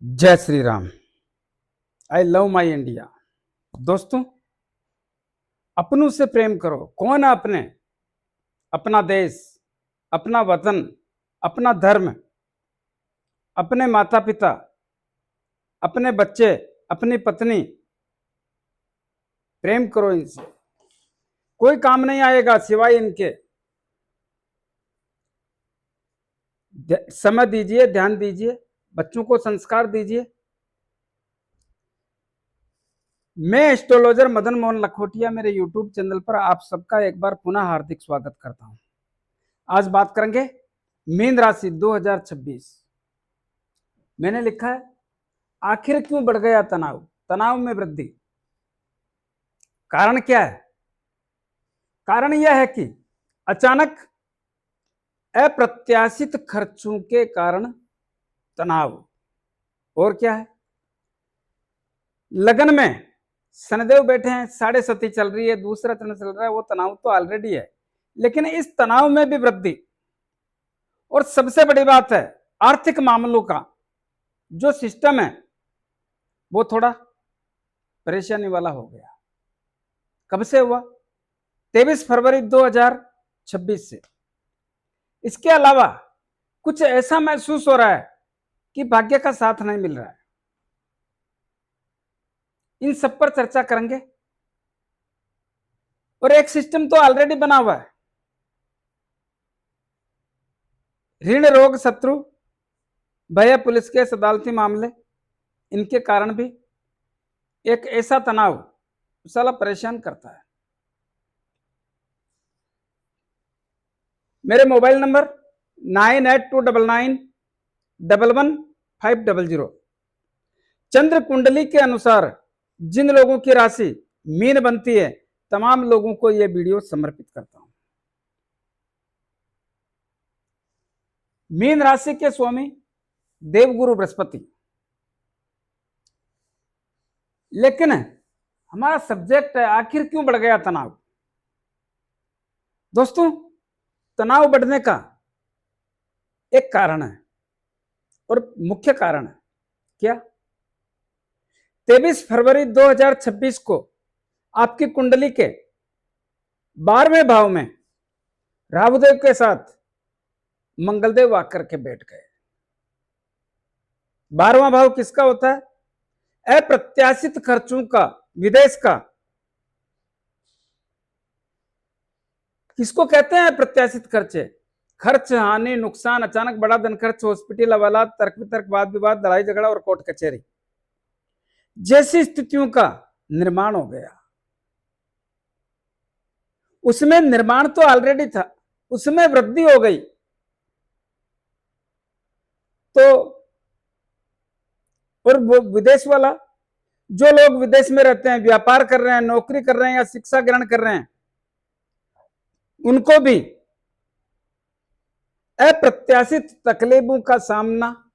जय Shri Ram. I love my India. दोस्तों, अपनों से प्रेम करो। कौन है अपने? अपना देश, अपना वतन, अपना धर्म, अपने माता पिता, अपने बच्चे, अपनी पत्नी। प्रेम करो इनसे। कोई काम नहीं आएगा सिवाय इनके। समय दीजिए, ध्यान दीजिए, बच्चों को संस्कार दीजिए। मैं एस्ट्रोलॉजर मदन मोहन लखोटिया, मेरे यूट्यूब चैनल पर आप सबका एक बार पुनः हार्दिक स्वागत करता हूं। आज बात करेंगे मीन राशि 2026। मैंने लिखा है, आखिर क्यों बढ़ गया तनाव? तनाव में वृद्धि। कारण क्या है? कारण यह है कि अचानक अप्रत्याशित खर्चों के कारण तनाव। और क्या है? लगन में शनिदेव बैठे हैं, साढ़े सती चल रही है, दूसरा चरण चल रहा है। वो तनाव तो ऑलरेडी है, लेकिन इस तनाव में भी वृद्धि। और सबसे बड़ी बात है, आर्थिक मामलों का जो सिस्टम है वो थोड़ा परेशानी वाला हो गया। कब से हुआ? 23 फरवरी 2026 से। इसके अलावा कुछ ऐसा महसूस हो रहा है कि भाग्य का साथ नहीं मिल रहा है। इन सब पर चर्चा करेंगे। और एक सिस्टम तो ऑलरेडी बना हुआ है। ऋण, रोग, शत्रु, भय, पुलिस केस, अदालती मामले, इनके कारण भी एक ऐसा तनाव साला परेशान करता है। मेरे मोबाइल नंबर 9829911500। चंद्र कुंडली के अनुसार जिन लोगों की राशि मीन बनती है, तमाम लोगों को यह वीडियो समर्पित करता हूं। मीन राशि के स्वामी देवगुरु बृहस्पति। लेकिन हमारा सब्जेक्ट है, आखिर क्यों बढ़ गया तनाव? दोस्तों, तनाव बढ़ने का एक कारण है और मुख्य कारण है क्या? 23 फरवरी 2026 को आपकी कुंडली के 12वें भाव में राहुदेव के साथ मंगलदेव आकर के बैठ गए। 12वां भाव किसका होता है? अप्रत्याशित खर्चों का, विदेश का। किसको कहते हैं अप्रत्याशित खर्चे? खर्च, हानि, नुकसान, अचानक बड़ा धन खर्च, हॉस्पिटल हवालात, तर्क वितर्क, वाद विवाद, लड़ाई झगड़ा और कोर्ट कचहरी जैसी स्थितियों का निर्माण हो गया। उसमें निर्माण तो ऑलरेडी था, उसमें वृद्धि हो गई। तो और वो विदेश वाला, जो लोग विदेश में रहते हैं, व्यापार कर रहे हैं, नौकरी कर रहे हैं या शिक्षा ग्रहण कर रहे हैं, उनको भी अप्रत्याशित तकलीफों का सामना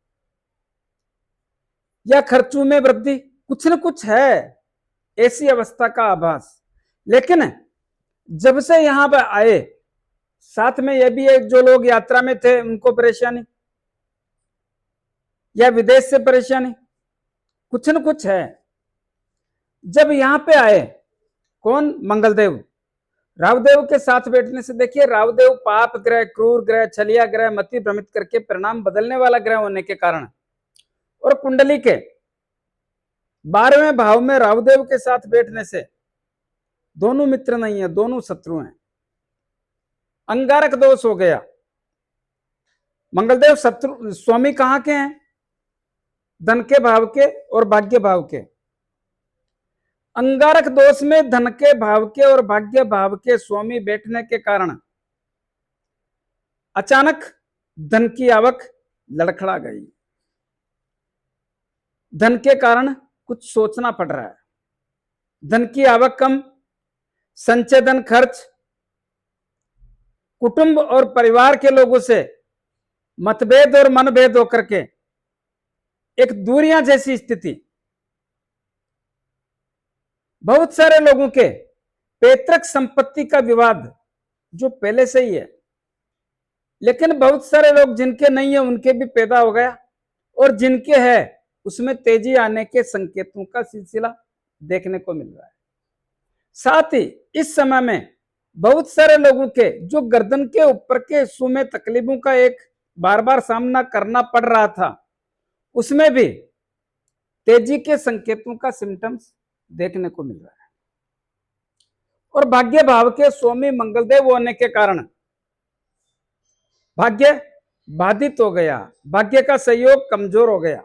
या खर्चों में वृद्धि, कुछ न कुछ है ऐसी अवस्था का आभास। लेकिन जब से यहां पर आए, साथ में यह भी है, जो लोग यात्रा में थे उनको परेशानी या विदेश से परेशानी, कुछ न कुछ है। जब यहां पे आए, कौन? मंगलदेव। राहुदेव के साथ बैठने से, देखिए राहुदेव पाप ग्रह, क्रूर ग्रह, छलिया ग्रह, मति भ्रमित करके परिणाम बदलने वाला ग्रह होने के कारण और कुंडली के 12वें भाव में राहुदेव के साथ बैठने से दोनों मित्र नहीं है, दोनों शत्रु हैं। अंगारक दोष हो गया। मंगलदेव शत्रु स्वामी कहां के हैं? धन के भाव के और भाग्य भाव के। अंगारक दोष में धन के भाव के और भाग्य भाव के स्वामी बैठने के कारण अचानक धन की आवक लड़खड़ा गई। धन के कारण कुछ सोचना पड़ रहा है। धन की आवक कम, संचय धन खर्च, कुटुंब और परिवार के लोगों से मतभेद और मनभेद होकर के एक दूरियां जैसी स्थिति। बहुत सारे लोगों के पैतृक संपत्ति का विवाद जो पहले से ही है, लेकिन बहुत सारे लोग जिनके नहीं है उनके भी पैदा हो गया, और जिनके है उसमें तेजी आने के संकेतों का सिलसिला देखने को मिल रहा है। साथ ही इस समय में बहुत सारे लोगों के जो गर्दन के ऊपर के हिस्सों में तकलीफों का एक बार बार सामना करना पड़ रहा था, उसमें भी तेजी के संकेतों का सिम्टम्स देखने को मिल रहा है। और भाग्य भाव के स्वामी मंगलदेव होने के कारण भाग्य बाधित हो गया, भाग्य का सहयोग कमजोर हो गया,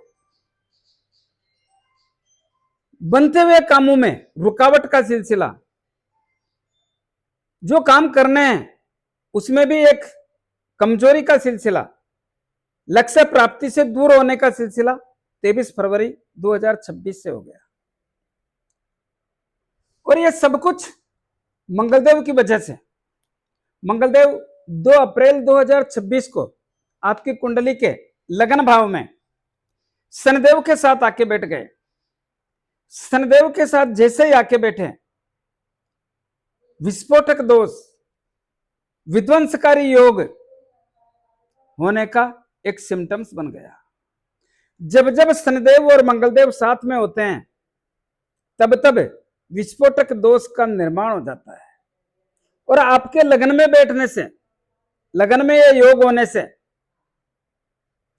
बनते हुए कामों में रुकावट का सिलसिला, जो काम करने हैं उसमें भी एक कमजोरी का सिलसिला, लक्ष्य प्राप्ति से दूर होने का सिलसिला 23 फरवरी 2026 से हो गया। और यह सब कुछ मंगलदेव की वजह से। मंगलदेव 2 अप्रैल 2026 को आपकी कुंडली के लगन भाव में शनिदेव के साथ आके बैठ गए। शनिदेव के साथ जैसे ही आके बैठे, विस्फोटक दोष, विध्वंसकारी योग होने का एक सिम्टम्स बन गया। जब जब शनिदेव और मंगलदेव साथ में होते हैं, तब तब विस्फोटक दोष का निर्माण हो जाता है। और आपके लगन में बैठने से, लगन में यह योग होने से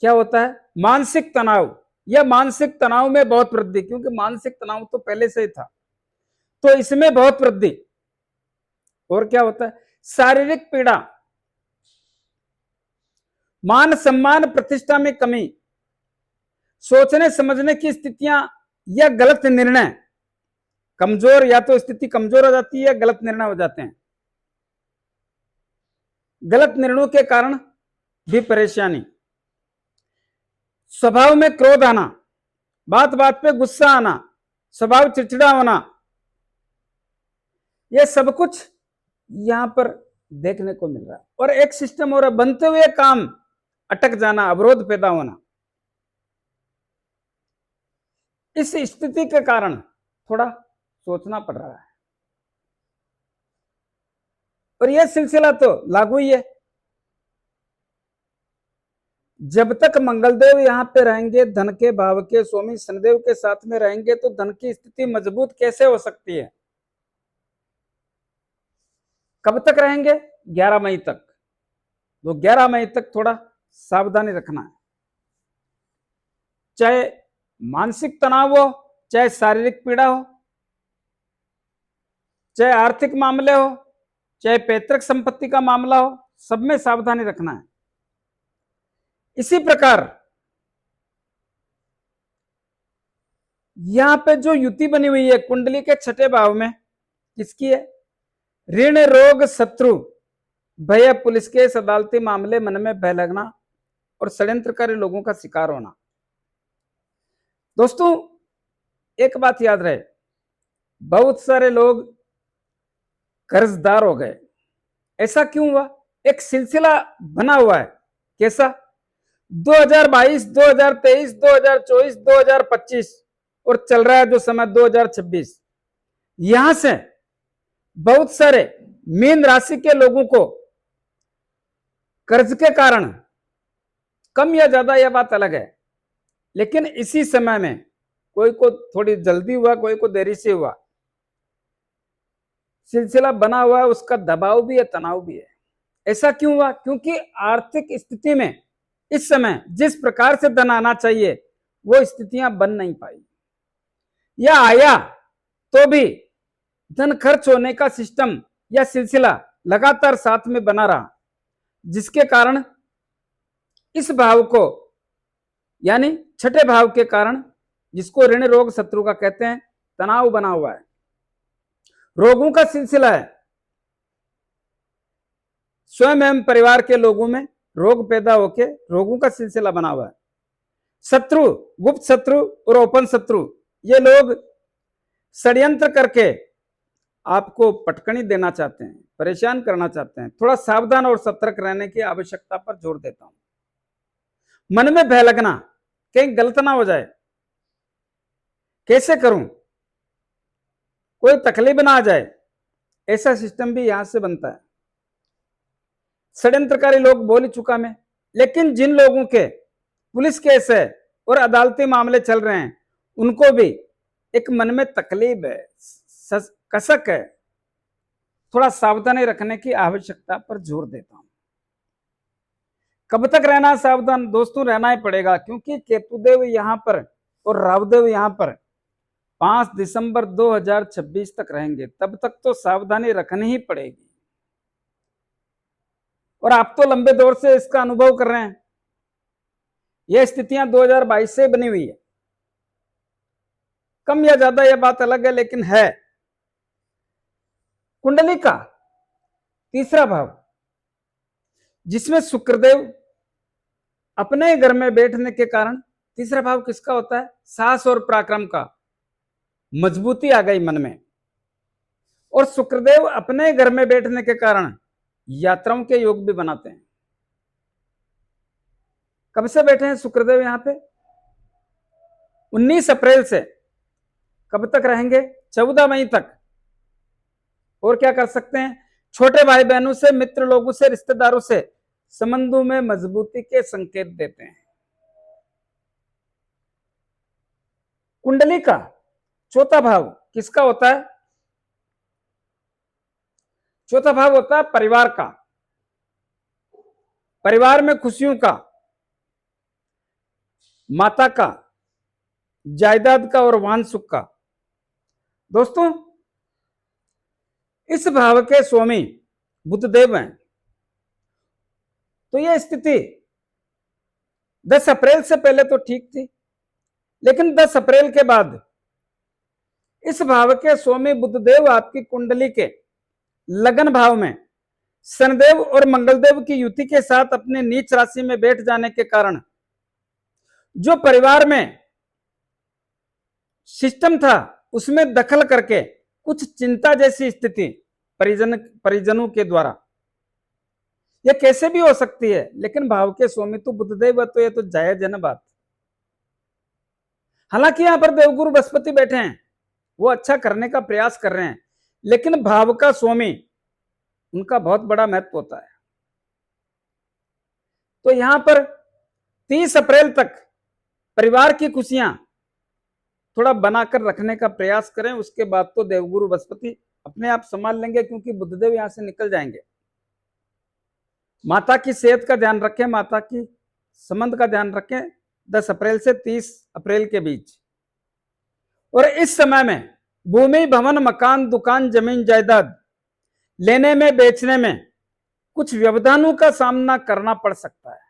क्या होता है? मानसिक तनाव, या मानसिक तनाव में बहुत वृद्धि, क्योंकि मानसिक तनाव तो पहले से ही था, तो इसमें बहुत वृद्धि। और क्या होता है? शारीरिक पीड़ा, मान सम्मान प्रतिष्ठा में कमी, सोचने समझने की स्थितियां या गलत निर्णय कमजोर, या तो स्थिति कमजोर हो जाती है या गलत निर्णय हो जाते हैं। गलत निर्णयों के कारण भी परेशानी, स्वभाव में क्रोध आना, बात बात पे गुस्सा आना, स्वभाव चिड़चिड़ा होना, यह सब कुछ यहां पर देखने को मिल रहा है। और एक सिस्टम हो रहा है, बनते हुए काम अटक जाना, अवरोध पैदा होना। इस स्थिति के कारण थोड़ा सोचना पड़ रहा है। और यह सिलसिला तो लागू ही है। जब तक मंगलदेव यहां पे रहेंगे, धन के भाव के स्वामी शनिदेव के साथ में रहेंगे, तो धन की स्थिति मजबूत कैसे हो सकती है? कब तक रहेंगे? 11 मई तक। तो 11 मई तक थोड़ा सावधानी रखना है। चाहे मानसिक तनाव हो, चाहे शारीरिक पीड़ा हो, चाहे आर्थिक मामले हो, चाहे पैतृक संपत्ति का मामला हो, सब में सावधानी रखना है। इसी प्रकार यहां पे जो युति बनी हुई है कुंडली के 6ठे भाव में, किसकी है? ऋण, रोग, शत्रु, भय, पुलिस केस, अदालती मामले, मन में भय लगना और षड्यंत्रकारी लोगों का शिकार होना। दोस्तों, एक बात याद रहे, बहुत सारे लोग कर्जदार हो गए। ऐसा क्यों हुआ? एक सिलसिला बना हुआ है। कैसा? 2022, 2023, 2024, 2025 और चल रहा है जो समय 2026, यहां से बहुत सारे मीन राशि के लोगों को कर्ज के कारण, कम या ज्यादा यह बात अलग है, लेकिन इसी समय में कोई को थोड़ी जल्दी हुआ, कोई को देरी से हुआ, सिलसिला बना हुआ है, उसका दबाव भी है, तनाव भी है। ऐसा क्यों हुआ? क्योंकि आर्थिक स्थिति में इस समय जिस प्रकार से धन आना चाहिए वो स्थितियां बन नहीं पाई, या आया तो भी धन खर्च होने का सिस्टम या सिलसिला लगातार साथ में बना रहा, जिसके कारण इस भाव को, यानी 6ठे भाव के कारण, जिसको ऋण, रोग, शत्रु का कहते हैं, तनाव बना हुआ है, रोगों का सिलसिला है। स्वयं एवं परिवार के लोगों में रोग पैदा होके रोगों का सिलसिला बना हुआ है। शत्रु, गुप्त शत्रु और ओपन शत्रु, ये लोग षड्यंत्र करके आपको पटकनी देना चाहते हैं, परेशान करना चाहते हैं। थोड़ा सावधान और सतर्क रहने की आवश्यकता पर जोर देता हूं। मन में भय लगना, कहीं गलत ना हो जाए, कैसे करूं, कोई तकलीफ ना आ जाए, ऐसा सिस्टम भी यहां से बनता है। षड्यंत्रकारी लोग बोल चुका मैं, लेकिन जिन लोगों के पुलिस केस है, और अदालती मामले चल रहे हैं उनको भी एक मन में तकलीफ है, कसक है, थोड़ा सावधानी रखने की आवश्यकता पर जोर देता हूं। कब तक रहना सावधान दोस्तों? रहना ही पड़ेगा, क्योंकि केतुदेव यहां पर और राहुदेव यहां पर 5 दिसंबर 2026 तक रहेंगे। तब तक तो सावधानी रखनी ही पड़ेगी। और आप तो लंबे दौर से इसका अनुभव कर रहे हैं। यह स्थितियां 2022 से बनी हुई है, कम या ज्यादा यह बात अलग है, लेकिन है। कुंडली का तीसरा भाव, जिसमें शुक्रदेव अपने घर में बैठने के कारण, तीसरा भाव किसका होता है? साहस और पराक्रम का। मजबूती आ गई मन में। और शुक्रदेव अपने घर में बैठने के कारण यात्राओं के योग भी बनाते हैं। कब से बैठे हैं शुक्रदेव यहां पे? 19 अप्रैल से। कब तक रहेंगे? 14 मई तक। और क्या कर सकते हैं? छोटे भाई बहनों से, मित्र लोगों से, रिश्तेदारों से संबंधों में मजबूती के संकेत देते हैं। कुंडली का चौथा भाव किसका होता है? चौथा भाव होता है परिवार का। परिवार में खुशियों का, माता का, जायदाद का और वाहन सुख का। दोस्तों, इस भाव के स्वामी बुधदेव हैं। तो यह स्थिति 10 अप्रैल से पहले तो ठीक थी, लेकिन 10 अप्रैल के बाद इस भाव के स्वामी बुधदेव आपकी कुंडली के लगन भाव में शनिदेव और मंगलदेव की युति के साथ अपने नीच राशि में बैठ जाने के कारण जो परिवार में सिस्टम था उसमें दखल करके कुछ चिंता जैसी स्थिति परिजनों के द्वारा, यह कैसे भी हो सकती है, लेकिन भाव के स्वामी तो बुधदेव है, तो यह तो जायज है ना बात। हालांकि यहां पर देवगुरु बृहस्पति बैठे हैं, वो अच्छा करने का प्रयास कर रहे हैं, लेकिन भाव का स्वामी उनका बहुत बड़ा महत्व होता है। तो यहां पर 30 अप्रैल तक परिवार की खुशियां थोड़ा बनाकर रखने का प्रयास करें। उसके बाद तो देवगुरु बृहस्पति अपने आप संभाल लेंगे, क्योंकि बुधदेव यहां से निकल जाएंगे। माता की सेहत का ध्यान रखें, माता की संबंध का ध्यान रखें 10 अप्रैल से 30 अप्रैल के बीच। और इस समय में भूमि, भवन, मकान, दुकान, जमीन, जायदाद लेने में, बेचने में कुछ व्यवधानों का सामना करना पड़ सकता है।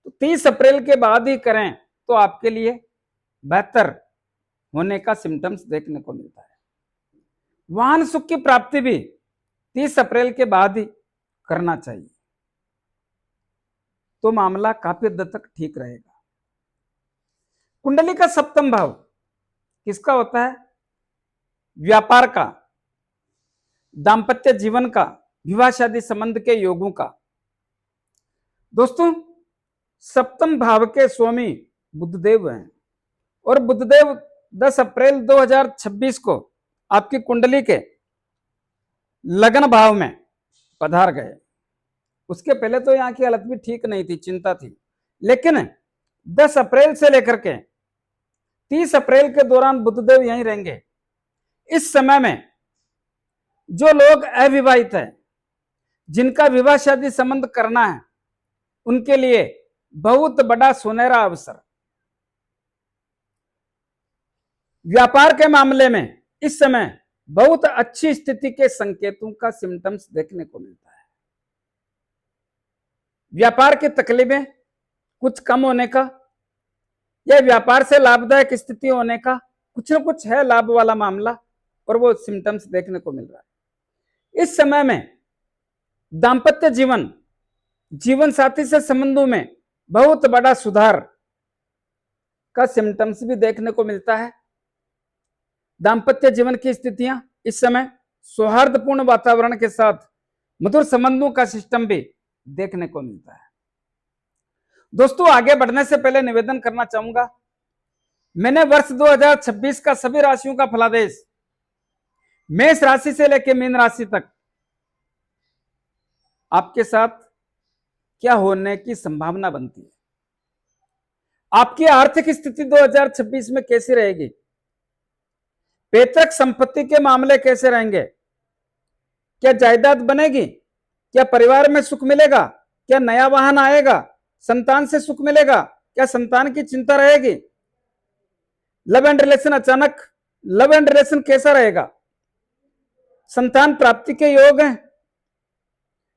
तो 30 अप्रैल के बाद ही करें तो आपके लिए बेहतर होने का सिम्टम्स देखने को मिलता है। वाहन सुख की प्राप्ति भी 30 अप्रैल के बाद ही करना चाहिए, तो मामला काफी हद तक ठीक रहेगा। कुंडली का सप्तम भाव किसका होता है? व्यापार का, दाम्पत्य जीवन का, विवाह शादी संबंध के योगों का। दोस्तों, सप्तम भाव के स्वामी बुधदेव हैं, और बुधदेव 10 अप्रैल 2026 को आपकी कुंडली के लगन भाव में पधार गए। उसके पहले तो यहां की हालत भी ठीक नहीं थी, चिंता थी, लेकिन 10 अप्रैल से लेकर के 30 अप्रैल के दौरान बुधदेव यहीं रहेंगे। इस समय में जो लोग अविवाहित हैं, जिनका विवाह शादी संबंध करना है, उनके लिए बहुत बड़ा सुनहरा अवसर। व्यापार के मामले में इस समय बहुत अच्छी स्थिति के संकेतों का सिम्टम्स देखने को मिलता है। व्यापार की तकलीफें कुछ कम होने का, या व्यापार से लाभदायक स्थिति होने का कुछ न कुछ है लाभ वाला मामला, और वो सिम्टम्स देखने को मिल रहा है। इस समय में दाम्पत्य जीवन, जीवन साथी से संबंधों में बहुत बड़ा सुधार का सिम्टम्स भी देखने को मिलता है। दाम्पत्य जीवन की स्थितियां इस समय सौहार्दपूर्ण वातावरण के साथ मधुर संबंधों का सिस्टम भी देखने को मिलता है। दोस्तों, आगे बढ़ने से पहले निवेदन करना चाहूंगा, मैंने वर्ष 2026 का सभी राशियों का फलादेश मेष राशि से लेकर मीन राशि तक आपके साथ क्या होने की संभावना बनती है, आपकी आर्थिक स्थिति 2026 में कैसी रहेगी? पैतृक संपत्ति के मामले कैसे रहेंगे? क्या जायदाद बनेगी? क्या परिवार में सुख मिलेगा? क्या नया वाहन आएगा? संतान से सुख मिलेगा? क्या संतान की चिंता रहेगी? लव एंड रिलेशन अचानक, लव एंड रिलेशन कैसा रहेगा? संतान प्राप्ति के योग हैं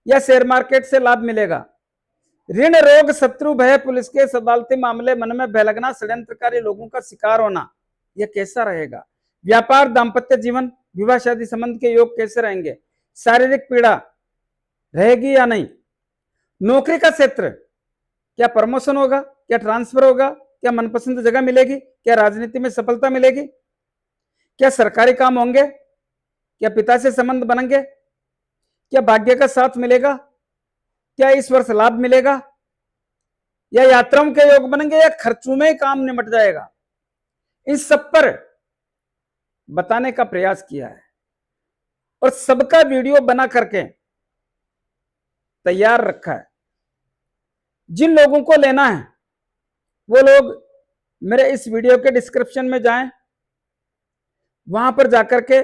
या शेयर मार्केट से लाभ मिलेगा? ऋण, रोग, शत्रु, भय, पुलिस के अदालती मामले, मन में भय लगना, षड्यंत्रकारी लोगों का शिकार होना, यह कैसा रहेगा? व्यापार, दाम्पत्य जीवन, विवाह शादी संबंध के योग कैसे रहेंगे? शारीरिक पीड़ा रहेगी या नहीं? नौकरी का क्षेत्र, क्या प्रमोशन होगा? क्या ट्रांसफर होगा? क्या मनपसंद जगह मिलेगी? क्या राजनीति में सफलता मिलेगी? क्या सरकारी काम होंगे? क्या पिता से संबंध बनेंगे? क्या भाग्य का साथ मिलेगा? क्या इस वर्ष लाभ मिलेगा? या यात्राओं के योग बनेंगे? या खर्चों में काम निमट जाएगा? इस सब पर बताने का प्रयास किया है और सबका वीडियो बना करके तैयार रखा है। जिन लोगों को लेना है वो लोग मेरे इस वीडियो के डिस्क्रिप्शन में जाएं, वहां पर जाकर के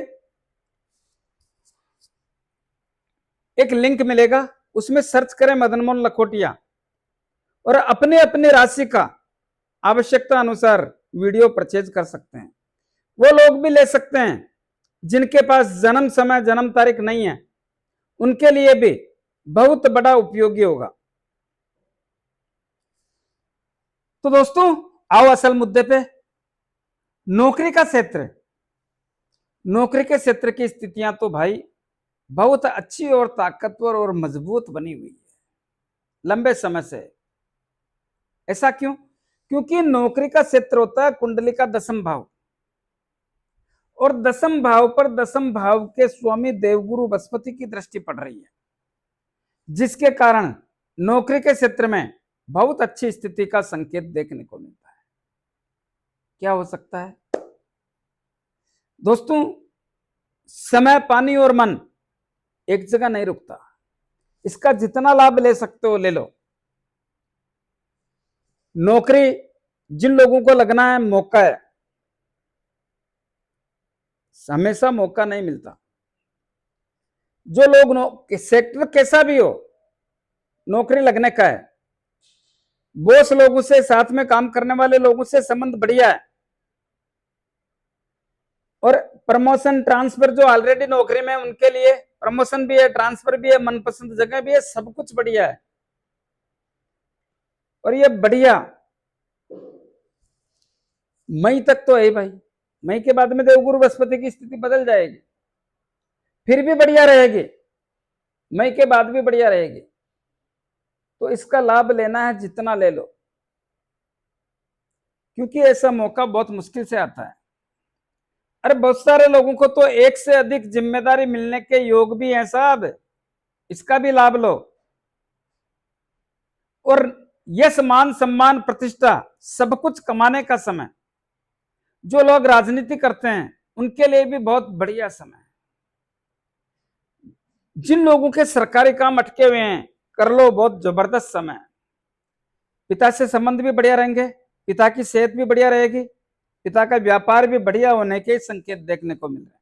एक लिंक मिलेगा, उसमें सर्च करें मदन मोहन लखोटिया और अपने अपने राशि का आवश्यकता अनुसार वीडियो परचेज कर सकते हैं। वो लोग भी ले सकते हैं जिनके पास जन्म समय जन्म तारीख नहीं है, उनके लिए भी बहुत बड़ा उपयोगी होगा। तो दोस्तों आओ असल मुद्दे पे। नौकरी का क्षेत्र, नौकरी के क्षेत्र की स्थितियां तो भाई बहुत अच्छी और ताकतवर और मजबूत बनी हुई है लंबे समय से। ऐसा क्यों? क्योंकि नौकरी का क्षेत्र होता है कुंडली का 10वां भाव, और 10वां भाव पर 10वां भाव के स्वामी देवगुरु बृहस्पति की दृष्टि पड़ रही है, जिसके कारण नौकरी के क्षेत्र में बहुत अच्छी स्थिति का संकेत देखने को मिलता है। क्या हो सकता है दोस्तों? समय, पानी और मन एक जगह नहीं रुकता, इसका जितना लाभ ले सकते हो ले लो। नौकरी जिन लोगों को लगना है मौका है, हमेशा मौका नहीं मिलता। जो लोग सेक्टर कैसा भी हो, नौकरी लगने का है, बॉस लोगों से, साथ में काम करने वाले लोगों से संबंध बढ़िया है, और प्रमोशन ट्रांसफर जो ऑलरेडी नौकरी में उनके लिए प्रमोशन भी है, ट्रांसफर भी है, मनपसंद जगह भी है, सब कुछ बढ़िया है। और ये बढ़िया मई तक तो है भाई, मई के बाद में देवगुरु बृहस्पति की स्थिति बदल जाएगी, फिर भी बढ़िया रहेगी, मई के बाद भी बढ़िया रहेगी। तो इसका लाभ लेना है जितना ले लो, क्योंकि ऐसा मौका बहुत मुश्किल से आता है। अरे बहुत सारे लोगों को तो एक से अधिक जिम्मेदारी मिलने के योग भी हैं साहब, इसका भी लाभ लो। और यश, मान, सम्मान, प्रतिष्ठा सब कुछ कमाने का समय, जो लोग राजनीति करते हैं उनके लिए भी बहुत बढ़िया समय है। जिन लोगों के सरकारी काम अटके हुए हैं कर लो, बहुत जबरदस्त समय है। पिता से संबंध भी बढ़िया रहेंगे, पिता की सेहत भी बढ़िया रहेगी, पिता का व्यापार भी बढ़िया होने के संकेत देखने को मिल रहे हैं।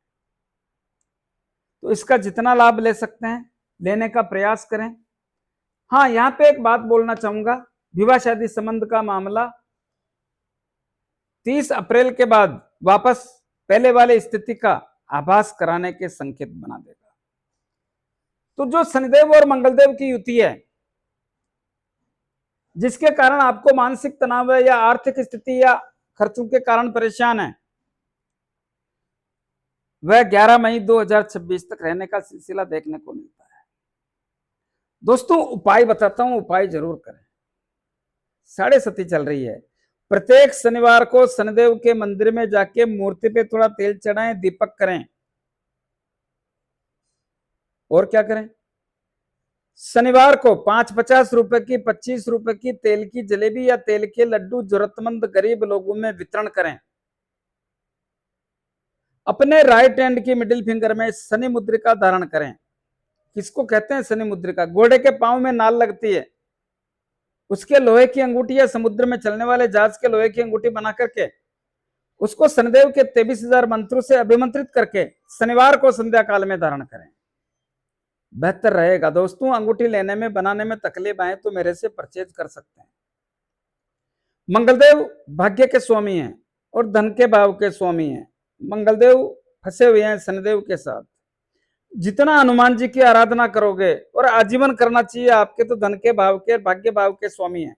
तो इसका जितना लाभ ले सकते हैं लेने का प्रयास करें। हाँ, यहां पे एक बात बोलना चाहूंगा, विवाह शादी संबंध का मामला 30 अप्रैल के बाद वापस पहले वाले स्थिति का आभास कराने के संकेत बना देगा। तो जो शनिदेव और मंगलदेव की युति है, जिसके कारण आपको मानसिक तनाव है या आर्थिक स्थिति या खर्चों के कारण परेशान है, वह 11 मई 2026 तक रहने का सिलसिला देखने को मिलता है। दोस्तों उपाय बताता हूं, उपाय जरूर करें। 7.5 चल रही है, प्रत्येक शनिवार को शनिदेव के मंदिर में जाके मूर्ति पे थोड़ा तेल चढ़ाएं, दीपक करें। और क्या करें? शनिवार को 5-50 रुपए की, 25 रुपए की तेल की जलेबी या तेल के लड्डू जरूरतमंद गरीब लोगों में वितरण करें। अपने राइट हैंड की मिडिल फिंगर में शनि मुद्रिका धारण करें। किसको कहते हैं शनि मुद्रिका? घोड़े के पांव में नाल लगती है, उसके लोहे की अंगूठी या समुद्र में चलने वाले जहाज के लोहे की अंगूठी बना करके उसको शनिदेव के 23,000 मंत्रों से अभिमंत्रित करके शनिवार को संध्या काल में धारण करें, बेहतर रहेगा। दोस्तों, अंगूठी लेने में बनाने में तकलीफ आए तो मेरे से परचेज कर सकते हैं। मंगलदेव भाग्य के स्वामी हैं और धन के भाव के स्वामी हैं। मंगलदेव फंसे हुए हैं शनिदेव के साथ। जितना हनुमान जी की आराधना करोगे, और आजीवन करना चाहिए आपके, तो धन के भाव के भाग्य भाव के स्वामी हैं,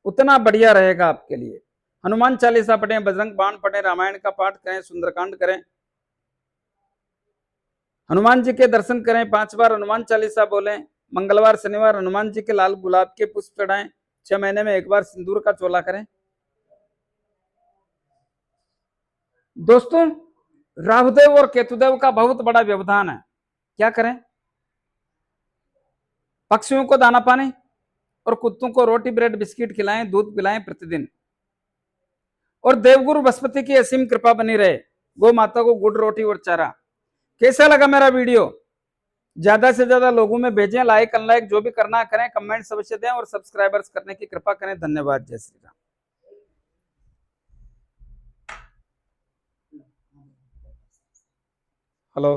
उतना बढ़िया रहेगा आपके लिए। हनुमान चालीसा पढ़ें, बजरंग बाण पढ़ें, रामायण का पाठ करें, सुंदरकांड करें, हनुमान जी के दर्शन करें, 5 बार हनुमान चालीसा बोलें, मंगलवार शनिवार हनुमान जी के लाल गुलाब के पुष्प चढ़ाएं, 6 महीने में 1 बार सिंदूर का चोला करें। दोस्तों, राहुदेव और केतुदेव का बहुत बड़ा व्यवधान है। क्या करें? पक्षियों को दाना पानी और कुत्तों को रोटी ब्रेड बिस्किट खिलाएं, दूध पिलाएं प्रतिदिन। और देवगुरु बृहस्पति की असीम कृपा बनी रहे। गौ माता को गुड़ रोटी और चारा। कैसा लगा मेरा वीडियो? ज्यादा से ज्यादा लोगों में भेजें, लाइक अनलाइक जो भी करना करें, कमेंट अवश्य दें और सब्सक्राइबर्स करने की कृपा करें। धन्यवाद। जय श्री राम।